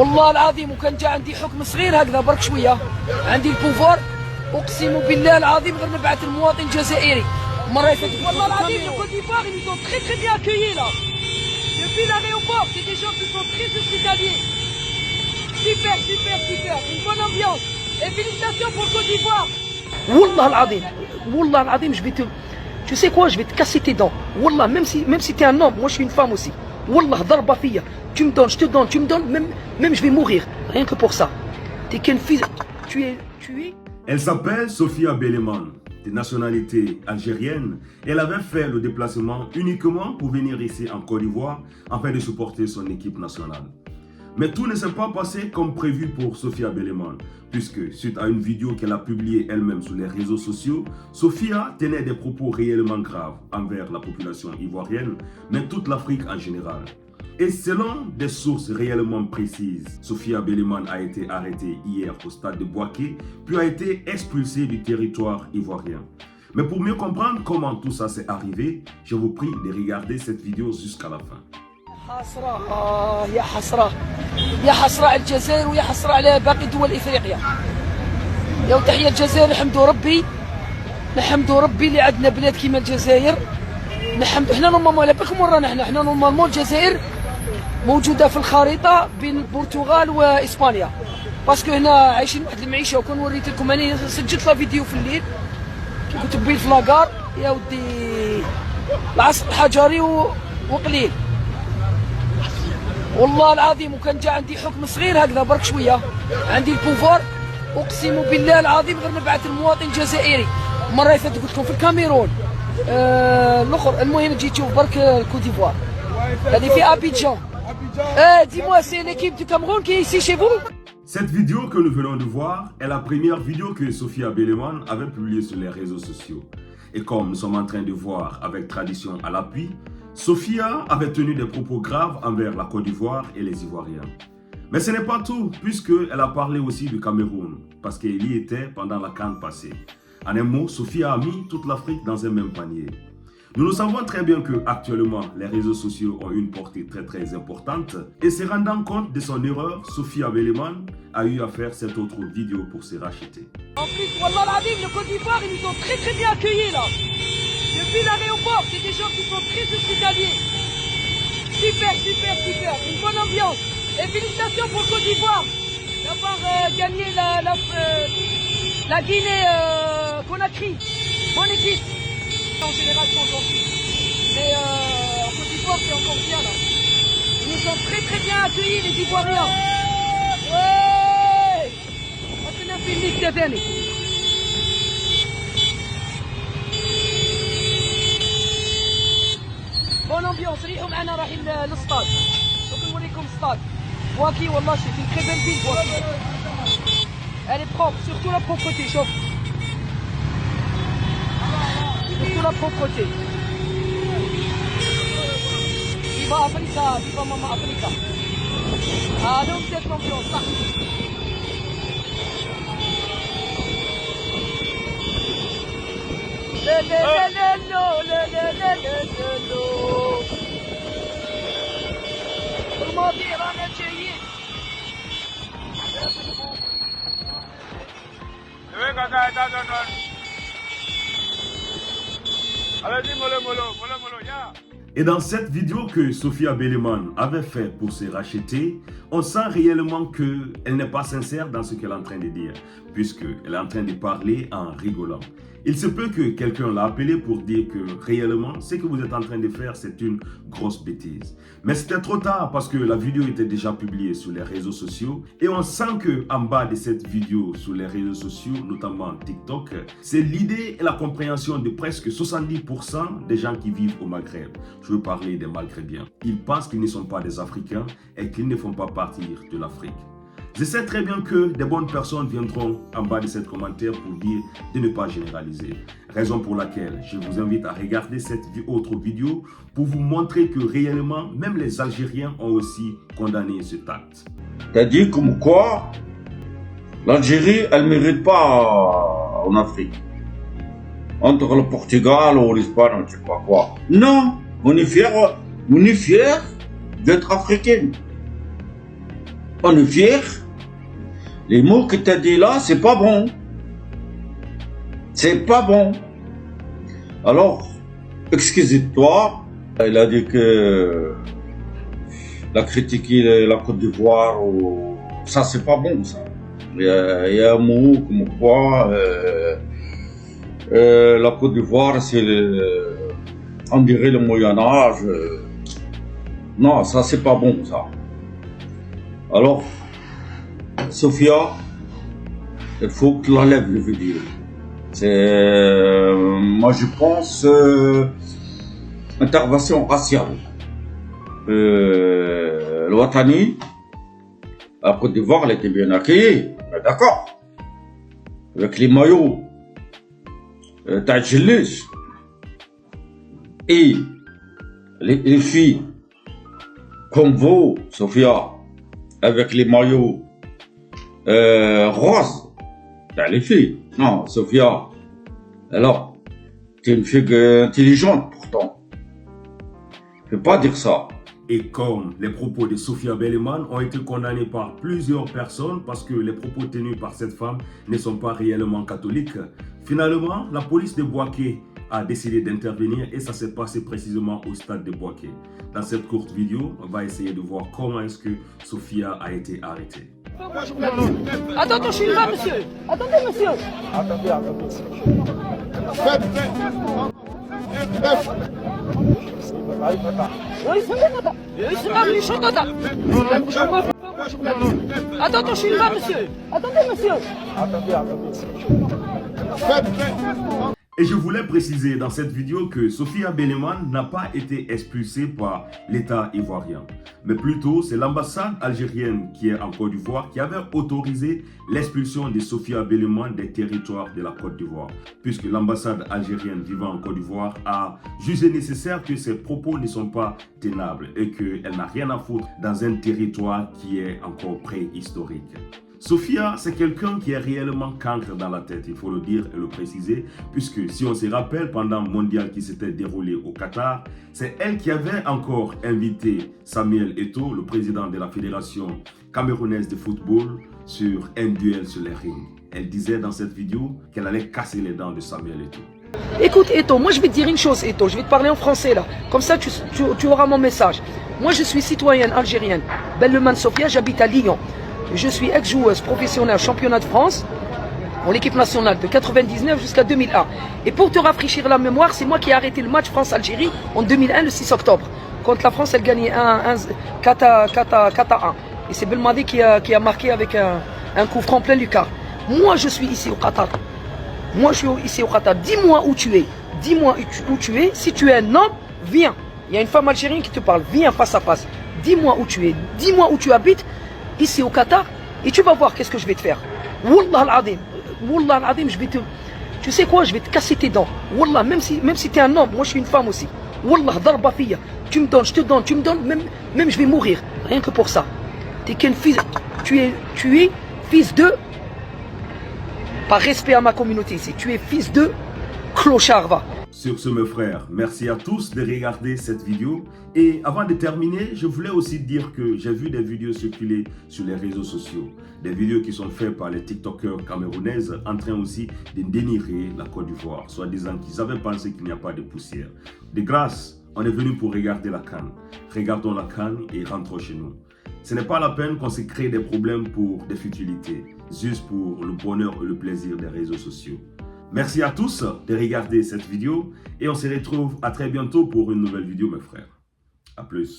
والله العظيم وكان جا عندي حكم صغير هكذا برك شويه عندي البوفوار اقسم بالله العظيم غير نبعث المواطن الجزائري مره فاتت. والله العظيم le Côte d'Ivoire ils nous ont très très bien accueillis là. Depuis l'aéroport c'est des gens qui sont très hospitaliers. Super super super une bonne ambiance et félicitations pour le Côte d'Ivoire. والله العظيم je vais te tu sais quoi je vais te casser tes dents. والله même si t'es un homme moi je suis une femme aussi. والله ضربه فيا tu me donnes je te donne tu me donnes même je vais mourir rien que pour ça. T'es qu'une fille tu es. Elle s'appelle Sophia Belleman, de nationalité algérienne. Elle avait fait le déplacement uniquement pour venir ici en Côte d'Ivoire afin de supporter son équipe nationale. Mais tout ne s'est pas passé comme prévu pour Sophia Belleman, puisque suite à une vidéo qu'elle a publiée elle-même sur les réseaux sociaux, Sophia tenait des propos réellement graves envers la population ivoirienne, mais toute l'Afrique en général. Et selon des sources réellement précises, Sophia Belleman a été arrêtée hier au stade de Bouaké, puis a été expulsée du territoire ivoirien. Mais pour mieux comprendre comment tout ça s'est arrivé, je vous prie de regarder cette vidéo jusqu'à la fin. يا حسرة على الجزائر ويا حسرة على باقي دول افريقيا. يا وتحية الجزائر نحمدوا ربي اللي عندنا بلاد كيما الجزائر. حنا نورمالمون على بالكم وين رانا حنا نورمالمون الجزائر موجوده في الخريطه بين البرتغال واسبانيا باسكو هنا عايشين واحد المعيشه وكون وريت لكم انا سجلت لا فيديو في الليل كي كنت بين في لاكار يا ودي العصر الحجري وقليل والله العظيم وكان جا عندي حكم صغير هكذا برك شويه عندي البوفوار اقسم بالله العظيم غير نبعث المواطن الجزائري مره فاتت قلت لكم في الكاميرون الاخر المهم تجي تشوف برك الكوت ديفوار هذه في ابيجان. Dis-moi, c'est l'équipe du Cameroun qui est ici chez vous? Cette vidéo que nous venons de voir est la première vidéo que Sophia Belleman avait publiée sur les réseaux sociaux. Et comme nous sommes en train de voir avec tradition à l'appui, Sophia avait tenu des propos graves envers la Côte d'Ivoire et les Ivoiriens. Mais ce n'est pas tout, puisqu'elle a parlé aussi du Cameroun, parce qu'elle y était pendant la CAN passée. En un mot, Sophia a mis toute l'Afrique dans un même panier. Nous savons très bien qu'actuellement, les réseaux sociaux ont une portée très très importante et se rendant compte de son erreur, Sophia Belleman a eu à faire cette autre vidéo pour se racheter. En plus, Wallah l'Azim, le Côte d'Ivoire, ils nous ont très très bien accueillis là. Depuis l'aéroport, c'est des gens qui sont très hospitaliers. Super, super, super, une bonne ambiance. Et félicitations pour le Côte d'Ivoire d'avoir gagné la Guinée Conakry. Bonne équipe. En général, ils sont gentils. Mais en Côte d'Ivoire, c'est encore bien là. Ils nous ont très très bien accueillis, les Ivoiriens. Ouais! On a fait une liste d'années. Bonne ambiance. ريحوا معنا رايحين للستاد. دوك نوريكم الستاد. Bouaké, والله c'est une très belle ville, Bouaké. Elle est propre, surtout la propreté, chauffe. Surtout la propreté. Viva Africa, viva Mama Africa. Ah, donc cette ambiance, ça. الماضي رانا جايين. Et dans cette vidéo que Sophia Belleman avait fait pour se racheter, on sent réellement qu'elle n'est pas sincère dans ce qu'elle est en train de dire, puisqu'elle est en train de parler en rigolant. Il se peut que quelqu'un l'a appelé pour dire que réellement, ce que vous êtes en train de faire, c'est une grosse bêtise. Mais c'était trop tard parce que la vidéo était déjà publiée sur les réseaux sociaux et on sent qu'en bas de cette vidéo sur les réseaux sociaux, notamment TikTok, c'est l'idée et la compréhension de presque 70% des gens qui vivent au Maghreb. Je veux parler des Maghrébiens. Ils pensent qu'ils ne sont pas des Africains et qu'ils ne font pas partie de l'Afrique. Je sais très bien que des bonnes personnes viendront en bas de cet commentaire pour dire de ne pas généraliser. Raison pour laquelle je vous invite à regarder cette autre vidéo pour vous montrer que réellement, même les Algériens ont aussi condamné cet acte. T'as dit comme quoi l'Algérie, elle ne mérite pas en Afrique. Entre le Portugal ou l'Espagne, je ne sais pas quoi. Non, on est fiers d'être africains. on est fiers. Les mots que tu as dit là, c'est pas bon. C'est pas bon. Alors, excusez-toi. Il a dit que la critiquer la Côte d'Ivoire, ça c'est pas bon ça. Il y a un mot comme quoi la Côte d'Ivoire c'est on dirait le Moyen-Âge. Non, ça c'est pas bon ça. Alors, Sophia, il faut que tu l'enlèves le vidéo. C'est, moi je pense, intervention raciale. Le Ouattani, la Côte d'Ivoire, elle était bien accueillie, mais d'accord. Avec les maillots, Tadjilis, et les filles, comme vous, Sophia, avec les maillots roses, les filles. Non, Sophia, alors, tu es une fille intelligente pourtant. Je ne peux pas dire ça. Et comme les propos de Sophia Belleman ont été condamnés par plusieurs personnes parce que les propos tenus par cette femme ne sont pas réellement catholiques, finalement, la police de Bouaké a décidé d'intervenir et ça s'est passé précisément au stade de Bouaké. Dans cette courte vidéo, on va essayer de voir comment est-ce que Sophia a été arrêtée. Attends, je suis là, monsieur. Attendez, monsieur. Attends, je suis là, monsieur. Attendez, monsieur. Et je voulais préciser dans cette vidéo que Sophia Belleman n'a pas été expulsée par l'État ivoirien, mais plutôt c'est l'ambassade algérienne qui est en Côte d'Ivoire qui avait autorisé l'expulsion de Sophia Belleman des territoires de la Côte d'Ivoire, puisque l'ambassade algérienne vivant en Côte d'Ivoire a jugé nécessaire que ses propos ne sont pas tenables et qu'elle n'a rien à foutre dans un territoire qui est encore préhistorique. Sophia, c'est quelqu'un qui est réellement cancre dans la tête, il faut le dire et le préciser, puisque si on se rappelle, pendant le mondial qui s'était déroulé au Qatar, c'est elle qui avait encore invité Samuel Eto'o, le président de la Fédération camerounaise de football, sur un duel sur les rings. Elle disait dans cette vidéo qu'elle allait casser les dents de Samuel Eto'o. Écoute, Eto'o, moi je vais te dire une chose, Eto'o, je vais te parler en français là, comme ça tu auras mon message. Moi je suis citoyenne algérienne, Belleman Sophia, j'habite à Lyon. Je suis ex-joueuse professionnelle championnat de France en équipe nationale de 99 jusqu'à 2001. Et pour te rafraîchir la mémoire, c'est moi qui ai arrêté le match France-Algérie en 2001, le 6 octobre. Quand la France, elle gagnait 4 à 1. Et c'est Belmadi qui a marqué avec un coup franc plein Lucas. Moi, je suis ici au Qatar. Dis-moi où tu es. Dis-moi où tu es. Si tu es un homme, viens. Il y a une femme algérienne qui te parle. Viens face à face. Dis-moi où tu es. Dis-moi où tu habites. Ici au Qatar, et tu vas voir qu'est-ce que je vais te faire. Wallah al-Adim, je vais te... Tu sais quoi, je vais te casser tes dents. Wallah, même si tu es un homme, moi je suis une femme aussi. Wallah, darba fiya. Tu me donnes, je te donne, tu me donnes, même je vais mourir. Rien que pour ça. Tu es fils de... Par respect à ma communauté ici, tu es fils de clochard, va. Sur ce, mes frères, merci à tous de regarder cette vidéo. Et avant de terminer, je voulais aussi dire que j'ai vu des vidéos circuler sur les réseaux sociaux. Des vidéos qui sont faites par les TikTokers camerounaises en train aussi de dénigrer la Côte d'Ivoire, soit disant qu'ils avaient pensé qu'il n'y a pas de poussière. De grâce, on est venu pour regarder la CAN. Regardons la CAN et rentrons chez nous. Ce n'est pas la peine qu'on se crée des problèmes pour des futilités, juste pour le bonheur et le plaisir des réseaux sociaux. Merci à tous de regarder cette vidéo et on se retrouve à très bientôt pour une nouvelle vidéo, mes frères. À plus.